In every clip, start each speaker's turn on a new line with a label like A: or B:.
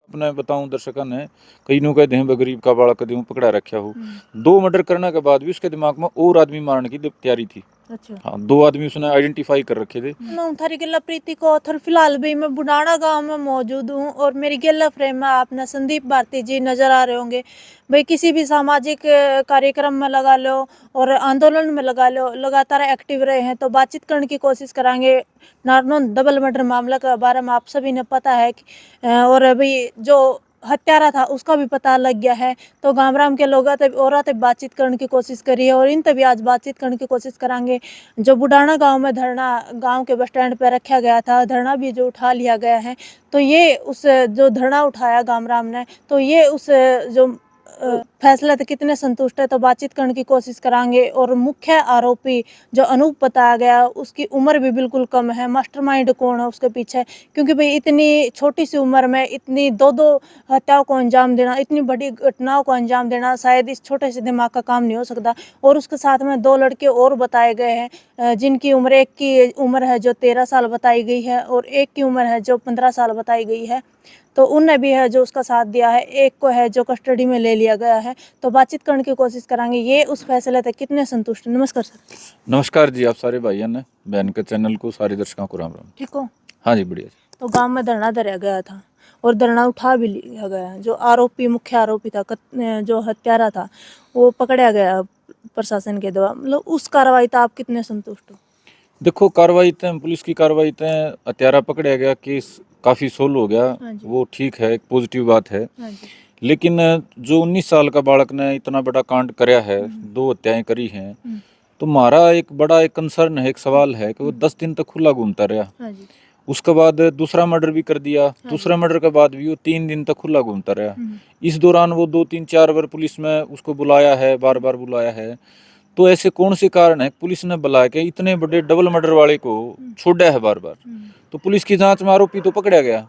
A: अपने बताऊं दर्शकों ने, कई नो कहते हैं गरीब का बालक कदम पकड़ा रखा हो। 2 मर्डर करने के बाद भी उसके दिमाग में और आदमी मारने की तैयारी थी।
B: अच्छा।
A: हाँ, 2 आदमी उसने आइडेंटिफाई कर रखे थे।
B: थारी गिल्ला प्रीति को थर फिलहाल भी मैं बुढ़ाना गांव में मौजूद हूँ और मेरी गिल्ला फ्रेम में आपने संदीप भारती जी नजर आ रहे होंगे। भाई किसी भी सामाजिक कार्यक्रम में लगा लो और आंदोलन में लगा लो, लगातार एक्टिव रहे हैं, तो बातचीत करने की कोशिश करेंगे। नारनौंद डबल मर्डर मामला के बारे में आप सभी ने पता है और अभी जो हत्यारा था उसका भी पता लग गया है। तो गामराम के लोग और बातचीत करने की कोशिश करी है और इन तभी आज बातचीत करने की कोशिश करेंगे। जो बुढ़ाना गांव में धरना गांव के बस स्टैंड पर रखा गया था, धरना भी जो उठा लिया गया है, तो ये उस जो धरना उठाया गामराम ने, तो ये उस जो फैसला से कितने संतुष्ट है, तो बातचीत करने की कोशिश करेंगे। और मुख्य आरोपी जो अनूप बताया गया उसकी उम्र भी बिल्कुल कम है। मास्टरमाइंड कौन है उसके पीछे, क्योंकि भाई इतनी छोटी सी उम्र में इतनी दो हत्याओं को अंजाम देना, इतनी बड़ी घटनाओं को अंजाम देना शायद इस छोटे से दिमाग का काम नहीं हो सकता। और उसके साथ में 2 लड़के और बताए गए हैं जिनकी उम्र, एक की उम्र है जो 13 साल बताई गई है और एक की उम्र है जो 15 साल बताई गई है। तो उनने भी है जो उसका साथ दिया है, एक को है जो कस्टडी में ले लिया गया है। तो बातचीत करने की कोशिश करेंगे ये उस फैसले तक कितने संतुष्ट। नमस्कार सर।
A: नमस्कार जी, आप सारे भाइयों ने बहन के चैनल को, सारे दर्शकों को राम राम।
B: ठीक हो?
A: हाँ जी, बढ़िया जी।
B: तो गांव में धरना धरा गया था और धरना उठा भी लिया गया। जो आरोपी, मुख्य आरोपी था, जो हत्यारा था, वो पकड़ा गया प्रशासन के द्वारा। मतलब उस कार्रवाई तो आप कितने संतुष्ट हो?
A: देखो, कार्रवाई तो पुलिस की कार्रवाई तो हत्यारा पकड़ा गया, केस काफी सोल्व हो गया, वो ठीक है, एक पॉजिटिव बात है। लेकिन जो 19 साल का बालक ने इतना बड़ा कांड कराया है, 2 हत्याएं करी हैं, तो हमारा एक बड़ा एक कंसर्न है, एक सवाल है कि वो 10 दिन तक खुला घूमता रहा। उसके बाद दूसरा मर्डर भी कर दिया, दूसरा मर्डर के बाद भी वो 3 दिन तक खुला घूमता रहा। इस दौरान वो 2-3-4 बार पुलिस में उसको बुलाया है, बार बार बुलाया है। तो ऐसे कौन से कारण है पुलिस ने बुला के इतने बड़े डबल मर्डर वाले को छोड़ा है बार बार? तो पुलिस की जांच में आरोपी तो पकड़ा गया,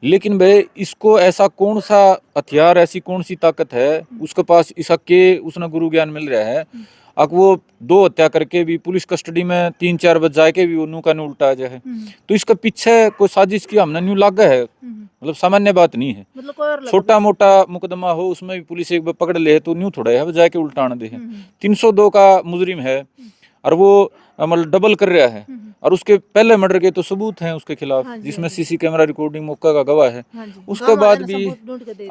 A: लेकिन भाई इसको ऐसा कौन सा हथियार, ऐसी कौन सी ताकत है उसके पास, इस के उसने गुरु ज्ञान मिल रहा है। अब वो 2 हत्या करके भी पुलिस कस्टडी में 3-4 बज जाके भी वो नू का नू उल्टा आ जाए। तो इसके पीछे कोई साजिश की हमने न्यू लागा है, मतलब सामान्य बात नहीं है। मतलब छोटा मोटा मुकदमा हो उसमें भी पुलिस एक बार पकड़ ले तो न्यू थोड़ा है जाके उल्टाना दे। 302 का मुजरिम है और वो मतलब डबल कर रहा है, और उसके पहले मर्डर के तो सबूत हैं उसके खिलाफ, जिसमें सीसी कैमरा रिकॉर्डिंग मौका का गवाह है। उसके बाद भी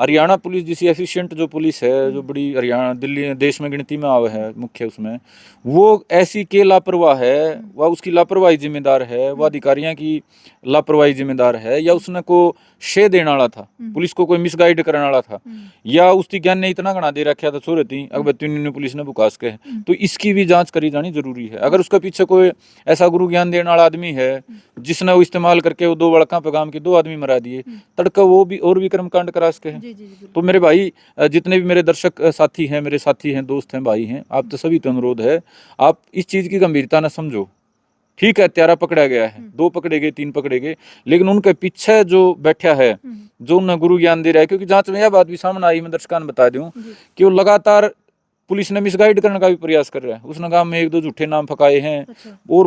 A: हरियाणा पुलिस जैसी एफिशिएंट जो पुलिस है, जो बड़ी हरियाणा दिल्ली देश में गिनती में आवे है मुख्य, उसमें वो ऐसी के लापरवाह है, वह उसकी लापरवाही जिम्मेदार है, वह अधिकारियों की लापरवाही जिम्मेदार है, या उसने को शे देने वाला था, पुलिस को कोई मिसगाइड करने वाला था, या उसकी ज्ञान ने इतना गणा दे रखा था छोरे थी अगर पुलिस ने बुकास के। तो इसकी भी जांच करी जानी जरूरी है। अगर उसके पीछे कोई ऐसा गुरु ज्ञान देने वाला आदमी है जिसने वो इस्तेमाल करके वो 2 बड़का पैगाम के 2 आदमी मरा दिए, तड़का वो भी और भी कर्मकांड करा सके हैं। तो मेरे भाई, जितने भी मेरे दर्शक साथी हैं, मेरे साथी हैं, दोस्त हैं, भाई हैं, आप तो सभी तो अनुरोध है, आप इस चीज की गंभीरता न समझो। ठीक है, हत्यारा पकड़ा गया है, 2 पकड़े गए, 3 पकड़े गए, लेकिन उनके पीछे जो बैठा है, जो उन्हें गुरु ज्ञान दे रहा है, क्योंकि जांच में यह बात भी सामने आई, मैं दर्शकों ने बता दूं कि वो लगातार पुलिस ने मिसगाइड करने का भी प्रयास कर रहा है। उसने गांव में 1-2 झूठे नाम फकाए हैं। अच्छा। और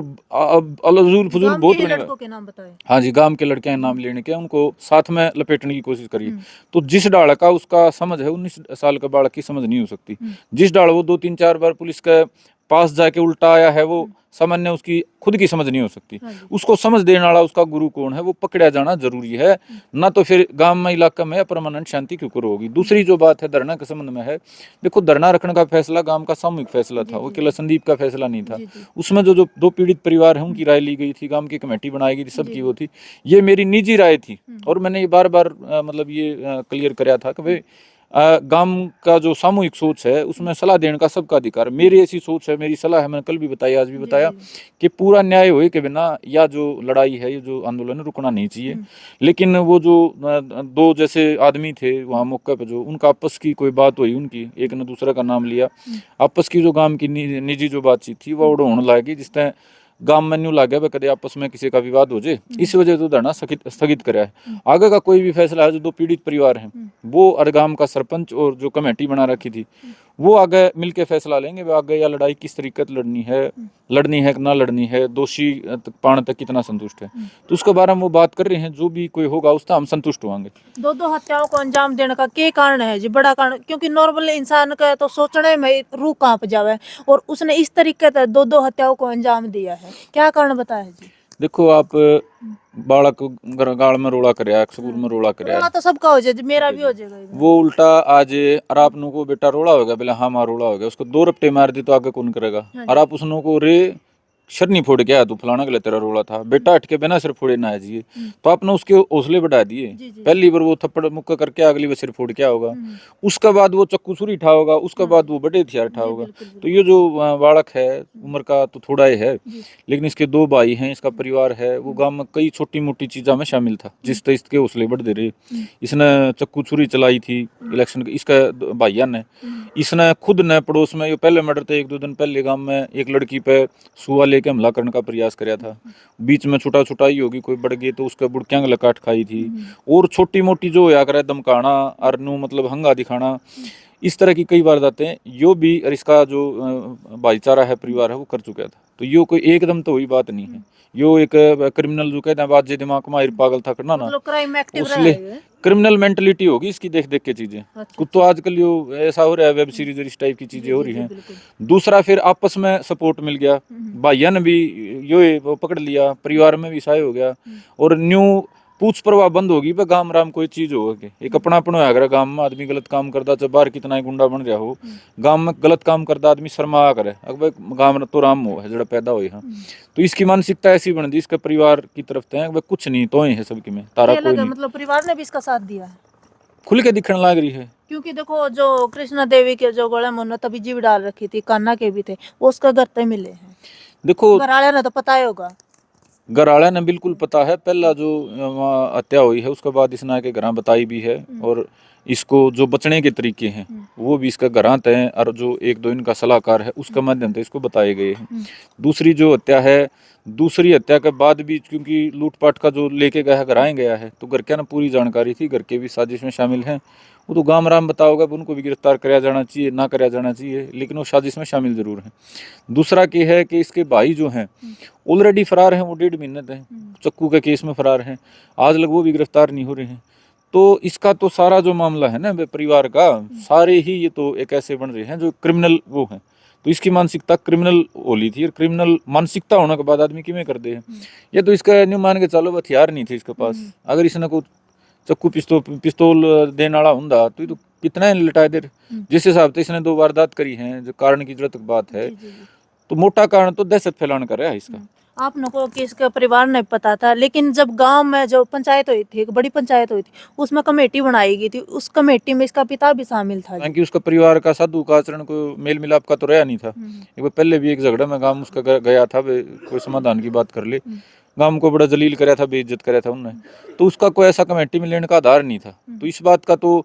A: अलजूल फजूल बहुत लड़कों के नाम बताए। हाँ जी, गांव के लड़के नाम लेने के उनको साथ में लपेटने की कोशिश करी। तो जिस डाल का उसका समझ है, 19 साल का बालक की समझ नहीं हो सकती। जिस डाल वो 2-3-4 बार पुलिस के पास जाके उल्टा आया है, वो सामान्य उसकी खुद की समझ नहीं हो सकती। उसको समझ देने वाला उसका गुरु कौन है, वो पकड़ा जाना जरूरी है, ना तो फिर गांव में, इलाका में परमानेंट शांति क्यों होगी। दूसरी जो बात है धरना के संबंध में है, देखो, धरना रखने का फैसला गांव का सामूहिक फैसला था, वो केवल संदीप का फैसला नहीं था। उसमें जो 2 पीड़ित परिवार है उनकी राय ली गई थी, गांव की कमेटी बनाई गई थी, सबकी वो थी। ये मेरी निजी राय थी और मैंने ये बार बार मतलब ये क्लियर कराया था कि भाई गांव का जो सामूहिक सोच है उसमें सलाह देने का सबका अधिकार। मेरी ऐसी सोच है, मेरी सलाह है, मैंने कल भी बताया, आज भी बताया, कि पूरा न्याय होए के बिना या जो लड़ाई है, ये जो आंदोलन है, रुकना नहीं चाहिए। लेकिन वो जो 2 जैसे आदमी थे वहाँ मौके पर, जो उनका आपस की कोई बात हुई, उनकी एक ने दूसरे का नाम लिया, आपस की जो गांव की निजी जो बातचीत थी वो होने लगी, जिस तरह गांव में न्यू लागे भाई कदे आपस में किसी का विवाद हो जाए, इस वजह से धरना स्थगित करा है। आगे का कोई भी फैसला है, जो 2 पीड़ित परिवार हैं वो और गांव का सरपंच और जो कमेटी बना रखी थी वो आगे मिलके फैसला लेंगे, वो आगे या लड़ाई किस तरीके से लड़नी है कि ना लड़नी है, दोषी पाण तक कितना संतुष्ट है, तो उसके बारे में वो बात कर रहे हैं। जो भी कोई होगा उसका हम संतुष्ट होंगे।
B: दो हत्याओं को अंजाम देने का क्या कारण है जी? बड़ा कारण, क्योंकि नॉर्मल इंसान का तो सोचने में रूह कांप जावे, और उसने इस तरीके से दो हत्याओं को अंजाम दिया है, क्या कारण बताया जी?
A: देखो आप बालक गाल में रोड़ा करया, स्कूल में रोड़ा करया,
B: रोना तो सबका हो जाए, मेरा भी हो जाएगा इधर।
A: वो उल्टा आज और आप नु को बेटा रोड़ा हो गया, बोले हाँ माँ रोड़ा हो गया, उसको 2 रपटे मार दी तो आगे कौन करेगा? और आप उसनो को रे सिर नहीं फोड़ गया, तू फलाना के लिए तेरा रोड़ा था, बेटा हटके बिना सिर फोड़े ना है जी, तो आपने उसके हौसले बढ़ा दिए। पहली बार वो थप्पड़ मुक्का करके अगली बार सिर फोड़ क्या होगा, उसके बाद वो चक्कू छुरी उठा होगा, उसके बाद वो बड़े हथियार उठा होगा। तो ये जो बालक है उम्र का तो थोड़ा ही है, लेकिन इसके 2 भाई हैं, इसका परिवार है, वो गांव में कई छोटी मोटी चीज़ों में शामिल था, जिस तरह इसके हौसले बढ़ दे रहे। इसने चक्कू छुरी चलाई थी इलेक्शन, इसका भाइया ने, इसने खुद ने पड़ोस में, ये पहले मर्डर थे 1-2 दिन पहले, गांव में एक लड़की पे सुआ लेके हमला करने का प्रयास कराया था, बीच में छुटा छुटाई होगी, कोई बढ़ गई तो उसके बुड़क्यांग लकाट खाई थी, और छोटी मोटी जो होया करे दमकाना और नू मतलब हंगा दिखाना, इस तरह की कई वारदातें यो भी, और इसका जो भाईचारा है, परिवार है, वो कर चुका था। तो यो कोई एकदम तो हुई बात नहीं है, यो एक क्रिमिनल जो कहते हैं बात जे दिमाग में पागल था करना ना,
B: क्राइम एक्टिव
A: उसले क्रिमिनल मेंटलिटी होगी इसकी, देख देख के चीजें। कुछ तो आजकल यो ऐसा हो रहा है, वेब सीरीज इस टाइप की चीजें हो रही हैं। दूसरा फिर आपस में सपोर्ट मिल गया, भाइया ने भी यो वो पकड़ लिया, परिवार में भी सहाय हो गया, और न्यू पूछ परवाह बंद होगी। पे गांव राम कोई चीज होगी, एक अपनापन होया करे गांव में, आदमी गलत काम करता चाहे बाहर कितना ही गुंडा बन रहा हो, गांव में गलत काम करता आदमी शर्मा करे, अगर गांव में तो राम हो है जड़ा पैदा हो। हाँ, तो इसकी मानसिकता ऐसी बन दी, इसके परिवार की तरफ से कुछ नहीं तो है सबकी में तारा कोई नहीं,
B: मतलब परिवार ने भी इसका साथ दिया है,
A: खुल के दिखने लग रही है।
B: क्योंकि देखो जो कृष्णा देवी के जो गले में तभी जीव डाल रखी थी, कान्हा के भी थे, वो उसका घर पे मिले हैं।
A: देखो
B: घरवाले ने तो पता ही होगा,
A: घरवाले ने बिल्कुल पता है, पहला जो वहाँ हत्या हुई है उसके बाद इसने के घर बताई भी है, और इसको जो बचने के तरीके हैं वो भी इसका घर हैं, और जो 1-2 इनका सलाहकार है उसके माध्यम से इसको बताए गए हैं। दूसरी जो हत्या है, दूसरी हत्या के बाद भी क्योंकि लूटपाट का जो लेके गया है, घर आए गया है, तो घर क्या ना पूरी जानकारी थी, घर के भी साजिश में शामिल हैं, वो तो गाम राम बताओगे, उनको भी गिरफ्तार कराया जाना चाहिए, ना कराया जाना चाहिए, लेकिन वो साजिश में शामिल जरूर हैं। दूसरा क्या है कि इसके भाई जो हैं ऑलरेडी फरार हैं, वो 1.5 महीने थे चक्कू के केस में फरार हैं, आज लग वो भी गिरफ्तार नहीं हो रहे हैं। तो इसका तो सारा जो मामला है ना परिवार का, सारे ही ये तो एक ऐसे बन रहे हैं जो क्रिमिनल वो हैं। तो इसकी मानसिकता क्रिमिनल होली थी, और क्रिमिनल मानसिकता होने के बाद आदमी किमें कर दे हैं। ये तो इसका न्यू मान के चलो हथियार नहीं थे इसके पास, अगर इसने को चक्कू पिस्तौल देने वाला होंदा तो ये तो कितना लटाए दे। जिस हिसाब से इसने 2 वारदात करी हैं, जो कारण की जरूरत बात है, तो मोटा कारण तो दहशत फैलाने का रहा है इसका।
B: आप लोगों को कि इसका परिवार नहीं पता था, लेकिन जब गांव में जो पंचायत हुई थी, एक बड़ी पंचायत हुई थी, उसमें कमेटी बनाई गई थी, उस कमेटी में इसका पिता भी शामिल था,
A: क्योंकि उसका परिवार का साधु का आचरण को मेल मिलाप का तो रहा नहीं था। एक बार पहले भी एक झगड़ा में गांव उसका गया था, कोई समाधान की बात कर ले, गांव को बड़ा जलील कराया था, बेइज्जत कराया था उन्होंने, तो उसका कोई ऐसा कमेटी में लेने का आधार नहीं था। तो इस बात का तो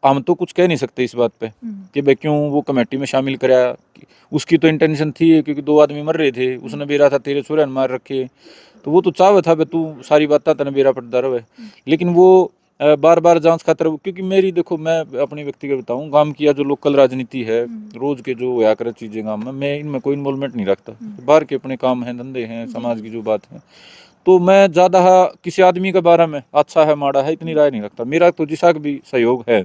A: हम तो कुछ कह नहीं सकते इस बात पे कि भाई क्यों वो कमेटी में शामिल कराया। उसकी तो इंटेंशन थी, क्योंकि 2 आदमी मर रहे थे, उसने बेरा था तेरे छोरे मार रखे, तो वो तो चाहवे था भाई तू सारी बातें तेने बेरा पड़ता रहे, लेकिन वो बार बार जांच खातर, क्योंकि मेरी देखो मैं अपनी व्यक्तिगत बताऊं, गांव की या जो लोकल राजनीति है, रोज के जो होया करे चीजें गांव में, मैं इनमें कोई इन्वॉल्वमेंट नहीं रखता। बाहर के अपने काम हैं, धंधे हैं, समाज की जो बात है, तो मैं ज़्यादा किसी आदमी के बारे में अच्छा है माड़ा है इतनी राय नहीं रखता। मेरा तो जिसका भी सहयोग है,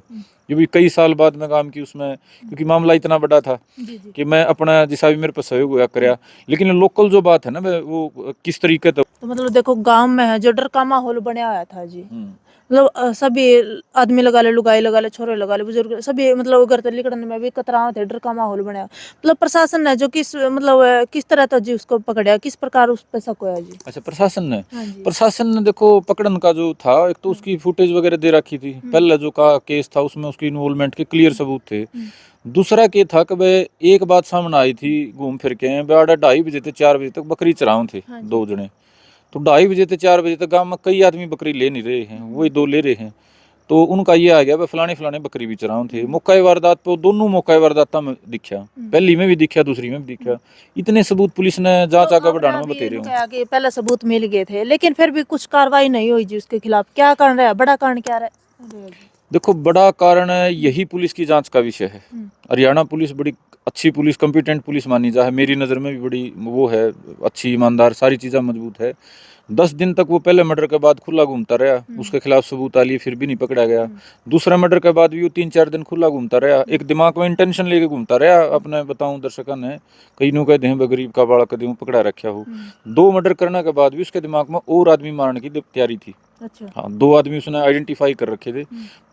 A: जो भी कई साल बाद मैं काम की उसमें, क्योंकि मामला इतना बड़ा था कि मैं अपना जिसा भी मेरे पर सहयोग हुआ कराया, लेकिन लोकल जो बात है ना वो किस तरीके तो
B: मतलब देखो गांव में है जो डर का माहौल बना हुआ था जी, मतलब सभी आदमी लगा ले, लुगाई लगा ले, छोरे लगा ले, बुजुर्ग सभी, मतलब घर से निकलने में भी कतराव थे, डर का माहौल बना। मतलब प्रशासन ने जो किस तरह था जी उसको पकड़ा, किस प्रकार उस पर शक होया जी?
A: अच्छा, प्रशासन ने देखो पकड़न का जो था, एक तो उसकी फुटेज वगैरह दे रखी थी, पहले जो का केस था उसमें उसकी इन्वॉल्वमेंट के क्लियर सबूत थे। दूसरा क्या था कि भाई एक बात सामने आई थी घूम फिर के, 2:30 बजे से 4 बजे तक बकरी चराव थे 2 जने, तो 2:30 बजे से 4 बजे तक गांव में कई आदमी बकरी ले नहीं रहे हैं, वही 2 ले रहे हैं, तो उनका ये आ गया भाई फलाने बकरी भी चराव थे। मौका वारदात पे दोनों मौका वारदात में दिखा, पहली में भी दिखा, दूसरी में भी दिखा। इतने सबूत पुलिस ने जांच आगे बढ़ाने में बतेरे
B: हो, पहले सबूत मिल गए थे, लेकिन फिर भी कुछ कार्रवाई नहीं हुई जी उसके खिलाफ, क्या कारण रहा, बड़ा कारण क्या रहा?
A: देखो, बड़ा कारण यही पुलिस की जांच का विषय है। हरियाणा पुलिस बड़ी अच्छी पुलिस, कॉम्पिटेंट पुलिस मानी जा है, मेरी नज़र में भी बड़ी वो है, अच्छी, ईमानदार, सारी चीज़ें मजबूत है। 10 दिन तक वो पहले मर्डर के बाद खुला घूमता रहा, उसके खिलाफ सबूत आ लिए, फिर भी नहीं पकड़ा गया। दूसरा मर्डर के बाद भी वो 3-4 दिन खुला घूमता रहा, एक दिमाग में इंटेंशन लेके घूमता रहा। अपने बताऊं दर्शकों ने, कई नु कहते हैं गरीब का बाड़ा कदम पकड़ा रखा हो। 2 मर्डर करने के बाद भी उसके दिमाग में और आदमी मारने की तैयारी थी।
B: अच्छा।
A: हाँ, 2 आदमी उसने आइडेंटिफाई कर रखे थे।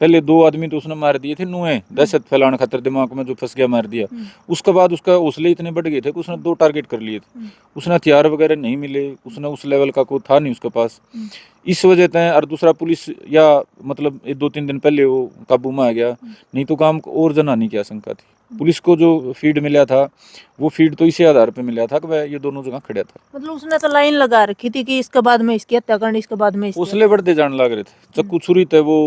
A: पहले 2 आदमी तो उसने मार दिए थे, नुए दहशत फैलाने खातिर, दिमाग में जो फंस गया मार दिया। उसके बाद उसका हौसले इतने बढ़ गए थे कि उसने 2 टारगेट कर लिए थे। उसने हथियार वगैरह नहीं मिले, उसने उस लेवल का कोई था नहीं उसके पास, इस वजह से। और दूसरा पुलिस या मतलब 2-3 दिन पहले वो काबू में आ गया, नहीं तो काम को और जनाने की आशंका थी। पुलिस को जो फीड मिला था, वो फीड तो इसी आधार पे मिला था कि वह ये दोनों जगह खड़ा था।
B: मतलब उसने तो लाइन लगा रखी थी कि इसके बाद में इसकी हत्या करनी, इसके बाद में इसकी
A: हौसले बढ़ते जाने लग रहे थे। चक्कू छुरी थे वो,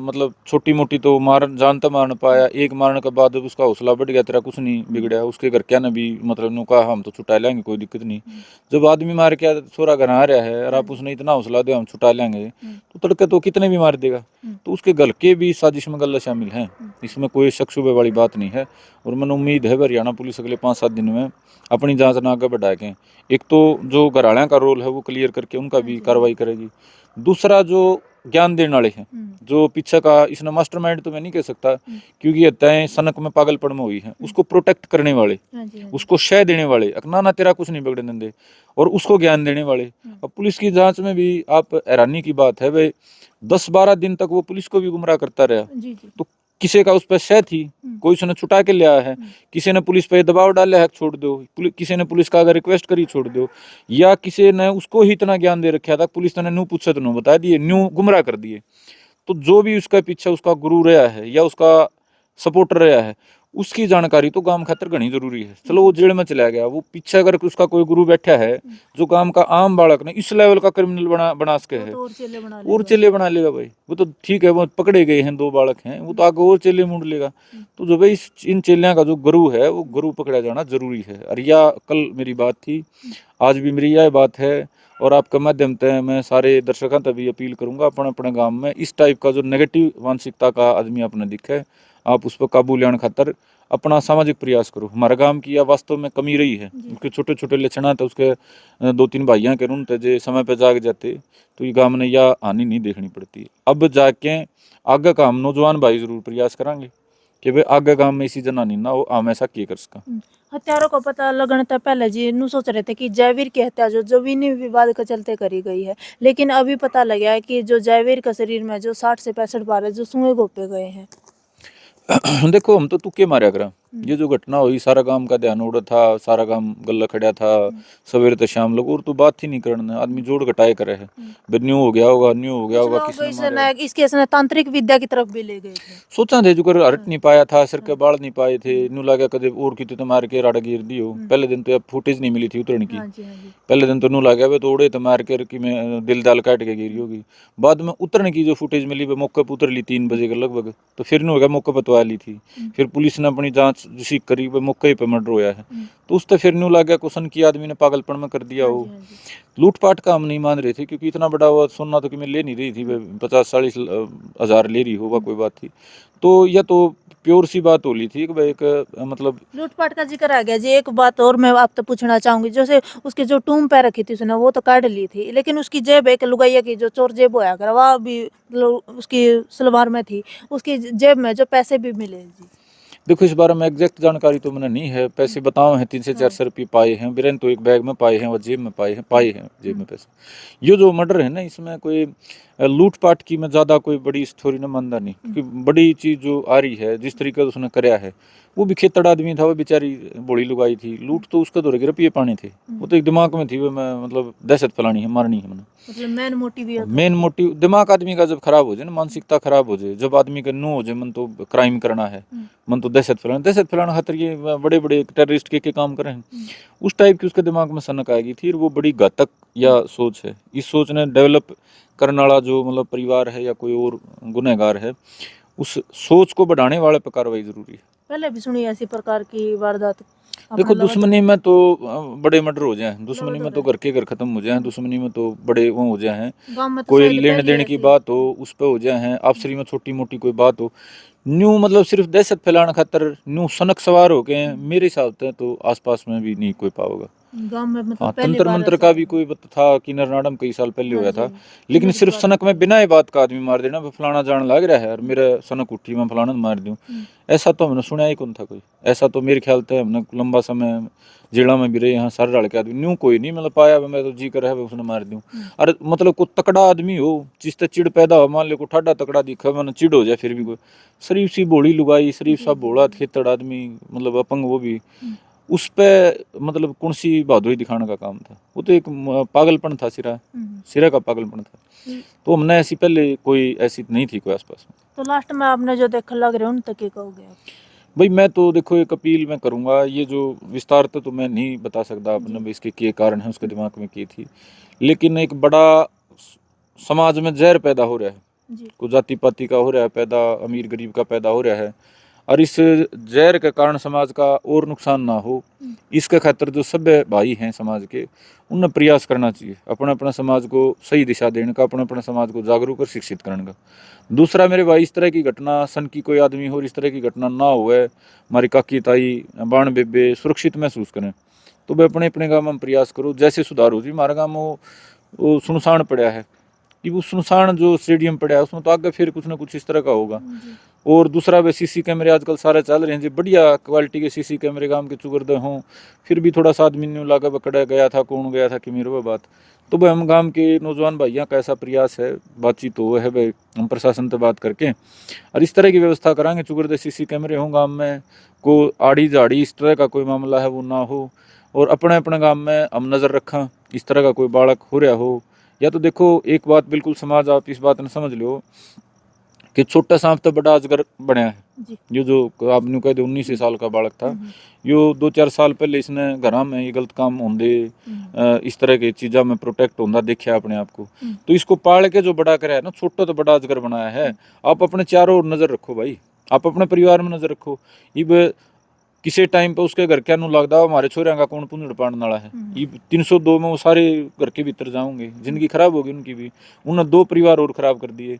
A: मतलब छोटी मोटी तो मार जानता मार न पाया, एक मारने के बाद उसका हौसला बढ़ गया, तेरा कुछ नहीं बिगड़ा। उसके घर क्या ने भी मतलब नु कहा हम तो छुटा लेंगे, कोई दिक्कत नहीं। जब आदमी मार के छोरा घर आ रहा है और आप उसने इतना हौसला दिया हम छुटा लेंगे, तो तड़के तो कितने भी मार देगा। तो उसके घर के भी साजिश में गल्ला शामिल हैं, इसमें कोई शक शुबे वाली बात नहीं है। और मैंने उम्मीद है हरियाणा पुलिस अगले 5-7 दिन में अपनी जांच न आगे बढ़ा के, एक तो जो घराणा का रोल है वो क्लियर करके उनका भी कार्रवाई करेगी। दूसरा जो ज्ञान देने वाले हैं, जो पीछे का, इसने मास्टरमाइंड तो मैं नहीं कह सकता क्योंकि ये तय सनक में पागलपन में हुई है, उसको प्रोटेक्ट करने वाले, उसको शय देने वाले, ना ना तेरा कुछ नहीं बिगड़ने देंगे, और उसको ज्ञान देने वाले। अब पुलिस की जांच में भी आप हैरानी की बात है भाई, 10-12 दिन तक वो पुलिस को भी गुमराह करता रहा। तो किसी का उस पर शय थी, कोई उसने छुटा के लिया है, किसी ने पुलिस पे दबाव डाला है छोड़ दो, किसी ने पुलिस का अगर रिक्वेस्ट करी छोड़ दो, या किसी ने उसको ही इतना ज्ञान दे रखा था पुलिस ने न्यू पूछा तो न्यू बता दिए, न्यू गुमराह कर दिए। तो जो भी उसका पीछे उसका गुरु रहा है या उसका सपोर्टर रहा है, उसकी जानकारी तो काम खातिर घनी जरूरी है। चलो वो जेल में चला गया, वो पीछे अगर उसका कोई गुरु बैठा है जो काम का आम बालक ने इस लेवल का क्रिमिनल बना सके है, और चेले बना लेगा भाई। वो तो ठीक है, वो पकड़े गए हैं 2 बालक हैं, वो तो आगे और चेले मूंढ लेगा। तो जो भाई इन चेलियां का जो गुरु है, वो गुरु पकड़ा जाना जरूरी है। और यह कल मेरी बात थी, आज भी मेरी यह बात है। और आपके माध्यम से मैं सारे दर्शकों तक भी अपील करूंगा, अपने अपने गांव में इस टाइप का जो नेगेटिव मानसिकता का आदमी अपने दिखे, आप उस पर काबू लेने खातर अपना सामाजिक प्रयास करो। हमारे गांव की यह वास्तव में कमी रही है, उसके छोटे छोटे लक्षण थे, उसके 2-3 भाइयों के रून थे जो समय पे जाग जाते, तो ये गांव ने यह हानि नहीं देखनी पड़ती। अब जाके आगे का हम नौजवान भाई जरूर प्रयास करेंगे कि भाई आगे गांव में इसी जनानी ना हो, हम ऐसा किए कर सका।
B: हत्यारों को पता लगने तक पहले जी नू सोच रहे थे कि जयवीर की हत्या जो जमीनी विवाद के चलते करी गई है, लेकिन अभी पता लगा है कि जो जयवीर के शरीर में जो 60 से 65 बार जो सुए घोपे गए हैं।
A: देखो, हम तो तुक्के मारा करा, ये जो घटना हुई सारा गांव का ध्यान उड़ा था, सारा गांव गल्ला खड़ा था, सवेरे तो शाम लोग, और तो बात ही नहीं करने, आदमी जोड़ घटाए करे है, न्यू हो गया होगा, न्यू हो गया होगा,
B: इसके तांत्रिक विद्या की तरफ भी ले गए थे।
A: सोचा थे जो कर हट नहीं पाया था, सिर के बाल नहीं पाए थे, न्यू लगा कदे और की तो मार के राड़ा गिर दी हो। पहले दिन तो फुटेज नहीं मिली थी उतरने की, पहले दिन तो न्यू लगा वे तो उड़े तो मार कर कि मैं दिल दाल काट के गिरी होगी। बाद में उतरने की जो फुटेज मिली वो मौके पर उतर ली 3 बजे के लगभग, तो फिर न्यू हो गया मौके पर तो आ ली थी। फिर पुलिस ने अपनी जांच जिसी करी वो मौके पे मर्डर होया है, तो उससे फिर न्यू लगा क्वेश्चन की आदमी ने पागलपन में कर दिया हो। लूटपाट का हम नहीं मान रहे थे क्योंकि इतना बड़ा हुआ सोना तो कि मैं ले नहीं रही थी, 50-40 हज़ार ले रही होगा कोई बात थी, तो यह तो प्योर सी बात होली थी कि भाई एक मतलब
B: लूटपाट का जिक्र आ गया जी। एक बात और मैं आपसे पूछना चाहूंगी, जैसे उसके जो टूम पे रखी थी उसने वो तो काट ली थी, लेकिन उसकी जेब एक लुगाइया की जो चोर जेब होया कर वह भी उसकी सलवार में थी, उसकी जेब में जो पैसे भी मिले जी।
A: देखो, इस बारे में एग्जैक्ट जानकारी तो मैंने नहीं है, पैसे बताओ हैं 300 से 400 रुपये पाए हैं, बिरन तो एक बैग में पाए हैं, वो जेब में पाए हैं जेब में पैसे। ये जो मर्डर है ना, इसमें कोई लूटपाट की मैं ज़्यादा कोई बड़ी स्टोरी न मानता नहीं, क्योंकि बड़ी चीज़ जो आ रही है जिस तरीके से उसने कराया है, वो भी खेतड़ आदमी था, वो बेचारी बोली लुगाई थी, लूट तो उसका दौरे के रुपये पाने थे, वो तो एक दिमाग में थी, वो मैं मतलब दहशत फैलानी है, मारनी है,
B: मतलब मेन मोटिव
A: दिमाग आदमी का जब खराब हो जाए ना, मानसिकता खराब हो जाए, जब आदमी का नो हो जाए मन तो क्राइम करना है, मन तो दहशत फैलाना खातिर ये बड़े बड़े टेररिस्ट के काम कर रहे हैं, उस टाइप की उसके दिमाग में सनक आएगी थी। वो बड़ी घातक या सोच है, इस सोच ने डेवलप करने वाला जो मतलब परिवार है या कोई और गुनहगार है, उस सोच को बढ़ाने वाले पर कार्रवाई जरूरी है।
B: पहले भी सुनी ऐसी प्रकार की वारदात?
A: देखो दुश्मनी में तो बड़े मर्डर हो जाए, दुश्मनी में तो घर के घर खत्म हो जाए, दुश्मनी में तो बड़े वो हो जाए हैं, कोई लेन देन की बात हो उस पे हो जाए हैं, आपसरी में छोटी मोटी कोई बात हो, न्यू मतलब सिर्फ दहशत फैलाने खातर न्यू सनक सवार हो गए हैं, मेरे हिसाब से तो आसपास में भी नहीं कोई पाओगा।
B: गांव में मतलब
A: हाँ,
B: पहली
A: तंत्र
B: बार
A: मंत्र
B: ऐसा
A: का भी कोई था कि नरनाडम कई साल पहले
B: हाँ
A: हुआ
B: जी,
A: था, लेकिन
B: मेरी
A: सिर्फ
B: बात
A: सनक में बिना ये बात का आदमी मार देना, फलाना जान लग रहा है और मेरा सनक उठी मैं फलाना मार दूं, ऐसा तो हमने सुना ही कौन था कोई, ऐसा तो मेरे ख्याल से हमने लंबा समय जेड़ा में भी रहे यहाँ सारे रल के आदमी न्यू कोई नहीं मतलब पाया मैं तो जी कर है उसने मार दूं। अरे मतलब कोई तकड़ा आदमी हो जिससे चिड़ पैदा हो, मान लो को ठाडा तकड़ा दिखा मैंने चिड़ हो जाए, फिर भी कोई शरीफ सी भोली लुगाई शरीफ सा भोला खेतड़ आदमी मतलब अपंग वो भी उस पे मतलब कौन सी बहादुरी दिखाने का काम था, वो तो एक पागलपन था, सिरा का पागलपन था। तो हमने ऐसी पहले कोई ऐसी नहीं थी कोई आसपास में।
B: तो लास्ट में आपने जो देखा लग रहे उन तक क्या कहोगे आप?
A: भाई मैं तो देखो एक अपील मैं करूंगा, ये जो विस्तार तो मैं नहीं बता सकता आपने भी इसके क्या कारण है उसके दिमाग में की थी, लेकिन एक बड़ा समाज में जहर पैदा हो रहा है, को जाति पाति का हो रहा है पैदा, अमीर गरीब का पैदा हो रहा है, और इस जहर के कारण समाज का और नुकसान ना हो, इसके खातिर जो सभ्य भाई हैं समाज के उन्हें प्रयास करना चाहिए अपना अपना समाज को सही दिशा देने का, अपना अपना समाज को जागरूक और शिक्षित करने का। दूसरा मेरे भाई इस तरह की घटना सन की कोई आदमी हो, इस तरह की घटना ना हुए, हमारी काकी ताई बाण बेबे सुरक्षित महसूस करें, तो वे अपने अपने गाँव में प्रयास करो जैसे सुधार हो जी। हमारा गाँव वो सुनसान पड़ा है कि वो सुनसान जो स्टेडियम पड़ा है उसमें तो आगे फिर कुछ ना कुछ इस तरह का होगा। और दूसरा वे सीसी कैमरे आजकल सारे चल रहे हैं जी, बढ़िया क्वालिटी के सीसी कैमरे गांव के चुगरदे हों, फिर भी थोड़ा सा आदमी न्यू लागा पकड़ा गया था कौन गया था कि मेरे वो बात, तो भाई हम गांव के नौजवान भाइयों का ऐसा प्रयास है, बातचीत हो है भाई हम प्रशासन से बात करके और इस तरह की व्यवस्था कराएंगे, चुगरदे सीसी कैमरे हों गाँव में, को आड़ी जाड़ी इस तरह का कोई मामला है वो ना हो, और अपने अपने गाँव में हम नज़र रखें इस तरह का कोई बालक हो रहा हो। या तो देखो एक बात बिल्कुल समाज आप इस बात ने समझ लो कि छोटा सांप तो बड़ा अजगर बनया है, ये जो आपने कह दे 19 साल का बालक था, यो 2-4 साल पहले इसने घर में ये गलत काम होंदे इस तरह की चीज़ों में प्रोटेक्ट होंदा देखा अपने आप को, तो इसको पाल के जो बड़ा कराया ना, छोटा तो बड़ा अजगर बनाया है। आप अपने चारों ओर नज़र रखो भाई, आप अपने परिवार में नज़र रखो, ये किसी टाइम पे उसके घर क्या लगता हमारे छोरिया का कौन पुंजड़ पाड़ने वाला है, ये 302 में वो सारे घर के भीतर जाओगे, जिंदगी खराब होगी उनकी भी, उन्होंने 2 परिवार और खराब कर दिए।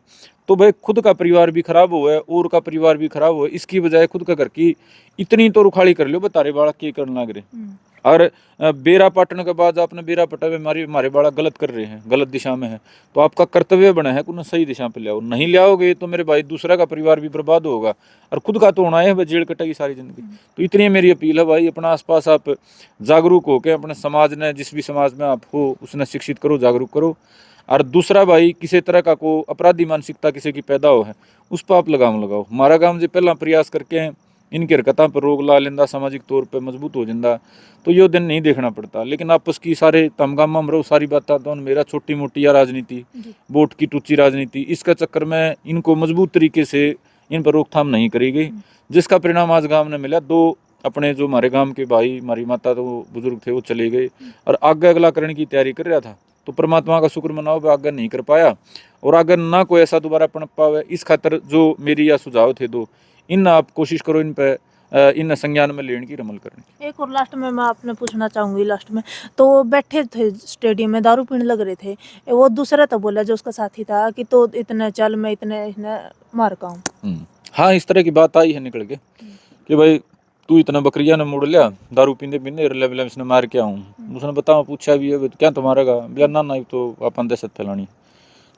A: तो भाई खुद का परिवार भी खराब हुआ है और का परिवार भी खराब हुआ है, इसकी बजाय खुद का घर की इतनी तो रुखाड़ी कर लो बतारे बालक की करना लग रहे। और बेरा पाटने के बाद आपने बेरा पटा हुए हमारे बालक गलत कर रहे हैं, गलत दिशा में है, तो आपका कर्तव्य बना है कि उन्हें सही दिशा पे ले आओ, नहीं ले आओगे तो मेरे भाई दूसरा का परिवार भी बर्बाद होगा और खुद का तो होना है, जेल कटेगी सारी जिंदगी। तो इतनी मेरी अपील है भाई, अपना आसपास आप जागरूक होकर अपने समाज ने जिस भी समाज में आप हो उसने शिक्षित करो, जागरूक करो। और दूसरा भाई किसी तरह का को अपराधी मानसिकता किसी की पैदा हो है उस पर आप लगाम लगाओ। हमारा गाँव जो पहला प्रयास करके इनकी हरकतों पर रोक ला लेंदा, सामाजिक तौर पर मजबूत हो जाता, तो यो दिन नहीं देखना पड़ता। लेकिन आपस की सारे तमगामा में रहो, सारी बातें तो मेरा छोटी मोटी या राजनीति वोट की टूची राजनीति, इसका चक्कर में इनको मजबूत तरीके से इन पर रोकथाम नहीं करी गई, जिसका परिणाम आज गाँव ने मिला। 2 अपने जो हमारे गाँव के भाई हमारी माता तो बुजुर्ग थे वो चले गए और आगे अगला करने की तैयारी कर रहा था, तो परमात्मा का शुक्र मनाओ वह आगे नहीं कर पाया और आगे ना कोई ऐसा दोबारा पनप पावे। इस खातर जो मेरी या सुझाव थे 2 इन आप कोशिश करो इन पे इन संज्ञान में लेने की अमल करने।
B: एक और लास्ट में मैं आपने पूछना चाहूँगी, लास्ट में तो बैठे थे स्टेडियम में दारू पीने लग रहे थे, वो दूसरा तो बोला जो उसका साथी था कि तो इतने चल मैं इतने मार का हूँ।
A: हाँ इस तरह की बात आई है निकल के कि भाई तू इतना बकरिया ने मोड़ लिया दारू पीने पीने रले इसने मार के आऊँ, उसने बताओ पूछा भी है क्या तुम्हारा का बोला ना ना तो अपन दहशत फैलानी,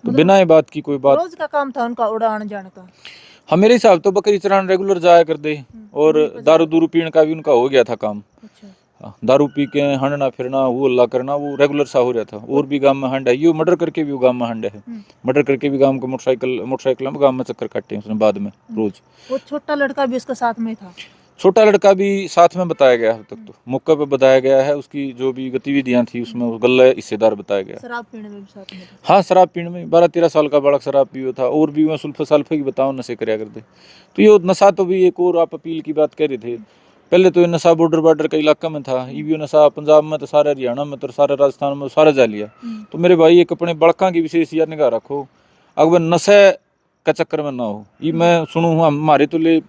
A: तो बिना ये बात की कोई बात
B: रोज का काम था उनका उड़ान जाने का।
A: हाँ मेरे हिसाब तो बकरी चरान रेगुलर जाया कर दे और दारू दूरू पीने का भी उनका हो गया था काम। अच्छा। दारू पी के हंडना फिरना वो अल्लाह करना वो रेगुलर सा हो रहा था। और भी गांव में हंड है, ये मर्डर करके भी वो गांव में हंड है, मर्डर करके भी गांव को मोटरसाइकिल में गांव में चक्कर काटे उसने बाद में रोज।
B: वो छोटा लड़का भी उसके साथ में था,
A: छोटा लड़का भी साथ में बताया गया है, अब तक तो मौके पे बताया गया है, उसकी जो भी गतिविधियां थी उसमें उस गल्ला हिस्सेदार बताया गया।
B: शराब पीने में भी साथ में था।
A: हाँ शराब पीने में 12-13 साल का बालक शराब पियो था और भी वह सल्फे की बताओ नशे कराया करते। तो ये नशा तो भी एक और आप अपील की बात कह रहे थे, पहले तो ये नशा बॉर्डर का इलाका में था, ये भी नशा पंजाब में तो सारा हरियाणा में तो सारा राजस्थान में सारा जा लिया। तो मेरे भाई एक अपने बड़का की विशेष यार निगाह रखो, अगर नशे का चक्कर में ना हो। ये मैं सुनूँ हमारे तो ले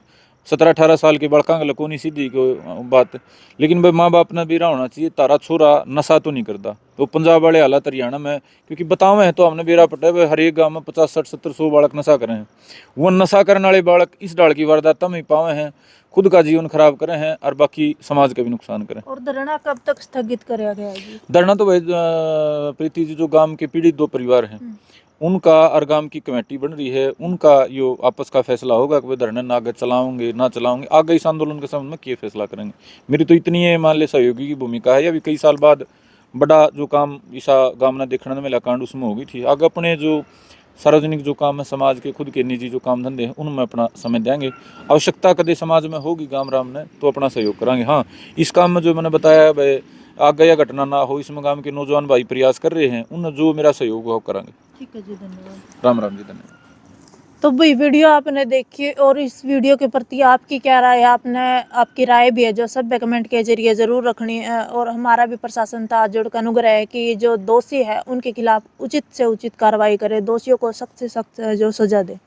A: 17-18 साल के बड़का को नहीं सीधी को बात। लेकिन भाई माँ बाप ने भी होना चाहिए तारा छोरा नशा तो नहीं करता। तो पंजाब वाले हालात हरियाणा में क्योंकि बतावे हैं तो हमने बेरा पटा भाई हर एक गाँव में 50, 60, 70, 100 बालक नशा करे हैं। वो नशा करने वाले बालक इस डाल की वारदात में पावे हैं, खुद का जीवन खराब करे हैं और बाकी समाज का भी नुकसान करें।
B: और धरना कब तक स्थगित कराया गया जी?
A: धरना तो भाई प्रीति जी जो गांव के पीड़ित 2 परिवार हैं उनका और गांव की कमेटी बन रही है, उनका यो आपस का फैसला होगा कि वे धरना ना आगे चलाओगे ना चलाओगे, आगे इस आंदोलन के संबंध में क्या फैसला करेंगे। मेरी तो इतनी है मान ले सहयोगी की भूमिका है। अभी कई साल बाद बड़ा जो काम ईसा गांव ने देखने में मिला कांड उसमें होगी थी। आगे अपने जो सार्वजनिक जो काम है समाज के खुद के निजी जो काम धंधे हैं उनमें अपना समय देंगे। आवश्यकता कदे समाज में होगी गांव राम ने तो अपना सहयोग करांगे। हाँ, इस काम में जो मैंने बताया भाई आगे या घटना ना हो इसमें गांव के नौजवान भाई प्रयास कर रहे हैं, उन जो मेरा सहयोग हो करांगे।
B: ठीक है जी, धन्यवाद।
A: राम राम जी, धन्यवाद।
B: तो भाई वीडियो आपने देखी और इस वीडियो के प्रति आपकी क्या राय है? आपकी राय भी है जो सभ्य कमेंट के जरिए ज़रूर रखनी है। और हमारा भी प्रशासन था जोड़ का अनुग्रह है कि जो दोषी है उनके खिलाफ उचित से उचित कार्रवाई करे, दोषियों को सख्त से सख्त जो सजा दे।